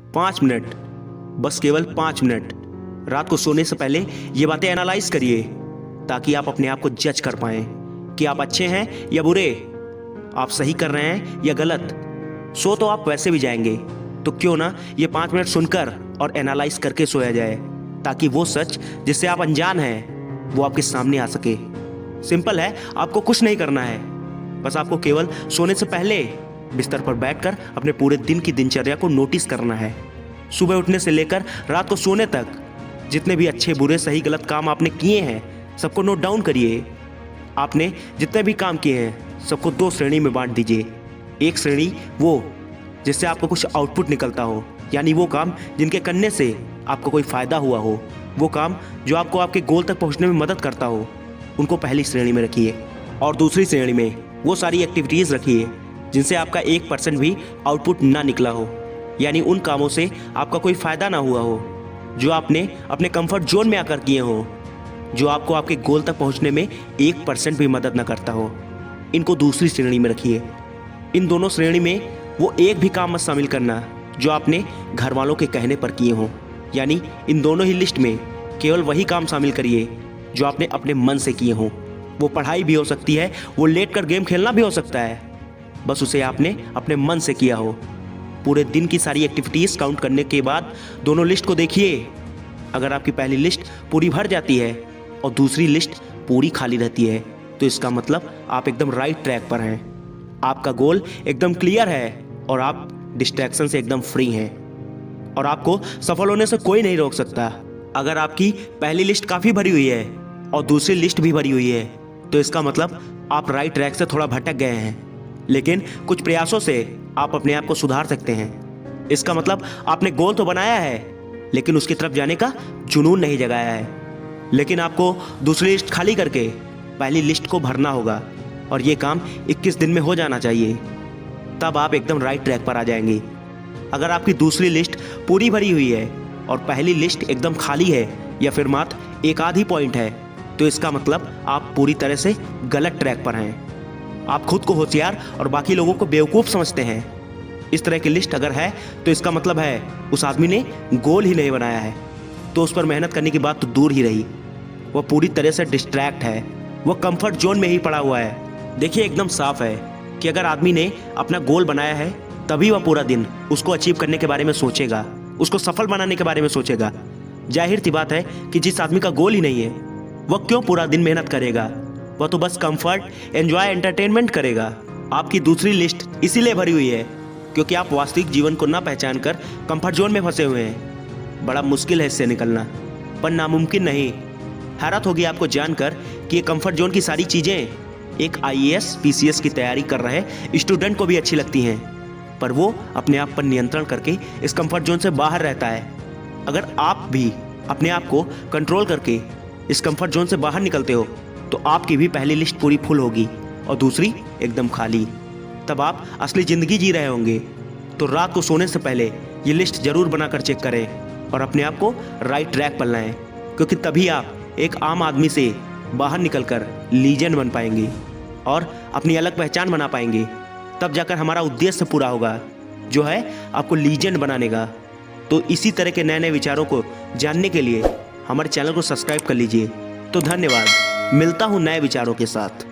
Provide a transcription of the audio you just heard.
5 minute, बस केवल 5 minute रात को सोने से पहले ये बातें एनालाइज करिए, ताकि आप अपने आप को जज कर पाएं कि आप अच्छे हैं या बुरे, आप सही कर रहे हैं या गलत। सो तो आप वैसे भी जाएंगे, तो क्यों ना ये 5 मिनट सुनकर और एनालाइज करके सोया जाए, ताकि वो सच जिससे आप अनजान हैं वो आपके सामने आ सके। सिंपल है, आपको कुछ नहीं करना है, बस आपको केवल सोने से पहले बिस्तर पर बैठकर अपने पूरे दिन की दिनचर्या को नोटिस करना है। सुबह उठने से लेकर रात को सोने तक जितने भी अच्छे बुरे सही गलत काम आपने किए हैं सबको नोट डाउन करिए। आपने जितने भी काम किए हैं सबको 2 श्रेणी में बांट दीजिए। एक श्रेणी वो जिससे आपको कुछ आउटपुट निकलता हो, यानी वो काम जिनके करने से आपको कोई फ़ायदा हुआ हो, वो काम जो आपको आपके गोल तक पहुंचने में मदद करता हो, उनको पहली श्रेणी में रखिए। और दूसरी श्रेणी में वो सारी एक्टिविटीज़ रखिए जिनसे आपका 1% भी आउटपुट ना निकला हो, यानी उन कामों से आपका कोई फ़ायदा ना हुआ हो, जो आपने अपने कंफर्ट जोन में आकर किए हो, जो आपको आपके गोल तक पहुंचने में 1% भी मदद ना करता हो। इनको दूसरी श्रेणी में रखिए। इन दोनों श्रेणी में वो एक भी काम मत शामिल करना जो आपने घर वालों के कहने पर किए हों, यानी इन दोनों ही लिस्ट में केवल वही काम शामिल करिए जो आपने अपने मन से किए हों। वो पढ़ाई भी हो सकती है, वो लेट कर गेम खेलना भी हो सकता है, बस उसे आपने अपने मन से किया हो। पूरे दिन की सारी एक्टिविटीज़ काउंट करने के बाद दोनों लिस्ट को देखिए। अगर आपकी पहली लिस्ट पूरी भर जाती है और दूसरी लिस्ट पूरी खाली रहती है, तो इसका मतलब आप एकदम राइट ट्रैक पर हैं। आपका गोल एकदम क्लियर है और आप डिस्ट्रैक्शन से एकदम फ्री हैं, और आपको सफल होने से कोई नहीं रोक सकता। अगर आपकी पहली लिस्ट काफ़ी भरी हुई है और दूसरी लिस्ट भी भरी हुई है, तो इसका मतलब आप राइट ट्रैक से थोड़ा भटक गए हैं, लेकिन कुछ प्रयासों से आप अपने आप को सुधार सकते हैं। इसका मतलब आपने गोल तो बनाया है, लेकिन उसकी तरफ जाने का जुनून नहीं जगाया है। लेकिन आपको दूसरी लिस्ट खाली करके पहली लिस्ट को भरना होगा, और ये काम 21 दिन में हो जाना चाहिए। तब आप एकदम राइट ट्रैक पर आ जाएंगे। अगर आपकी दूसरी लिस्ट पूरी भरी हुई है और पहली लिस्ट एकदम खाली है, या फिर मात्र एक आधी पॉइंट है, तो इसका मतलब आप पूरी तरह से गलत ट्रैक पर हैं। आप खुद को होशियार और बाकी लोगों को बेवकूफ़ समझते हैं। इस तरह की लिस्ट अगर है, तो इसका मतलब है उस आदमी ने गोल ही नहीं बनाया है, तो उस पर मेहनत करने की बात तो दूर ही रही। वह पूरी तरह से डिस्ट्रैक्ट है, वह कंफर्ट जोन में ही पड़ा हुआ है। देखिए, एकदम साफ है कि अगर आदमी ने अपना गोल बनाया है, तभी वह पूरा दिन उसको अचीव करने के बारे में सोचेगा, उसको सफल बनाने के बारे में सोचेगा। जाहिर सी बात है कि जिस आदमी का गोल ही नहीं है, वह क्यों पूरा दिन मेहनत करेगा? वह तो बस कंफर्ट, एंजॉय, एंटरटेनमेंट करेगा। आपकी दूसरी लिस्ट इसीलिए भरी हुई है क्योंकि आप वास्तविक जीवन को ना पहचान कर कंफर्ट जोन में फंसे हुए हैं। बड़ा मुश्किल है इससे निकलना, पर नामुमकिन नहीं। हैरत होगी आपको जानकर कि ये कंफर्ट जोन की सारी चीज़ें एक IAS PCS की तैयारी कर रहे स्टूडेंट को भी अच्छी लगती हैं, पर वो अपने आप पर नियंत्रण करके इस कंफर्ट जोन से बाहर रहता है। अगर आप भी अपने आप को कंट्रोल करके इस कंफर्ट जोन से बाहर निकलते हो, तो आपकी भी पहली लिस्ट पूरी फुल होगी और दूसरी एकदम खाली। तब आप असली ज़िंदगी जी रहे होंगे। तो रात को सोने से पहले ये लिस्ट ज़रूर बनाकर चेक करें और अपने आप को राइट ट्रैक पर लाएं, क्योंकि तभी आप एक आम आदमी से बाहर निकलकर लीजेंड बन पाएंगे और अपनी अलग पहचान बना पाएंगे। तब जाकर हमारा उद्देश्य पूरा होगा, जो है आपको लीजेंड बनाने का। तो इसी तरह के नए नए विचारों को जानने के लिए हमारे चैनल को सब्सक्राइब कर लीजिए। तो धन्यवाद, मिलता हूँ नए विचारों के साथ।